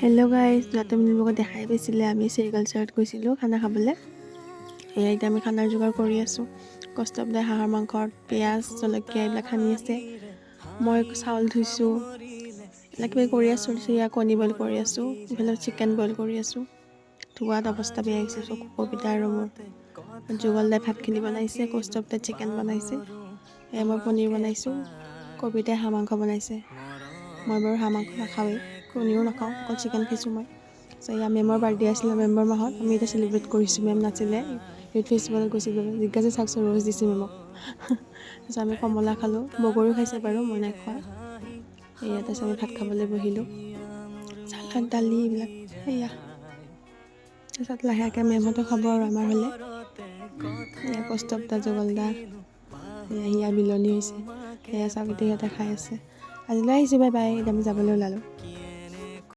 Hello' guys, যোৱাতে মোক দেখাই পাইছিলে আমি চেৰিকালচাৰত গৈছিলোঁ খানা খাবলৈ। এয়া এতিয়া আমি খানাৰ যোগাৰ কৰি আছোঁ। কষ্টবদাই হাঁহৰ মাংসত পিঁয়াজ জলকীয়া এইবিলাক সানি আছে। মই চাউল ধুইছোঁ, এইবিলাক কিবা কৰি আছোঁ। এয়া কণী বইল কৰি আছোঁ, ইফালে চিকেন বইল কৰি আছোঁ। ধোৱাত অৱস্থা বেয়া হৈছে, চকু কবিতা আৰু মোৰ। যুগলদাই ভাতখিনি বনাইছে, কষ্টবদাই চিকেন বনাইছে, এয়া মই পনীৰ বনাইছোঁ, কবিতাই হাঁহ মাংস বনাইছে। মই বাৰু হাঁহ মাংস নাখাওঁৱেই, কণীও নাখাওঁ, অকল চিকেন খাইছোঁ মই। এয়া মেমৰ বাৰ্থডে আছিলে নৱেম্বৰ মাহত, আমি এতিয়া চেলিব্ৰেট কৰিছোঁ। মেম নাছিলে, ইউথ ফেষ্টিভেলত গৈছিলোঁ। জিজ্ঞাসা চাওকচোন, ৰ'জ দিছোঁ মেমক। তাৰপিছত আমি কমলা খালোঁ, বগৰীও খাইছে বাৰু, মই নাই খোৱা। এয়া তাৰপিছত আমি ভাত খাবলৈ বহিলোঁ, চালাড দালি এইবিলাক। সেয়া তাৰপিছত লাহেকৈ মেমহঁতো খাব আৰু আমাৰ হ'লে। এয়া কষ্টবদা যুগলদা, এয়া বিলনি হৈছে। সেয়া চাওক এতিয়া সিহঁতে খাই আছে। আজিলৈ আহিছোঁ, বাই বাই। এতিয়া আমি যাবলৈ ওলালোঁ।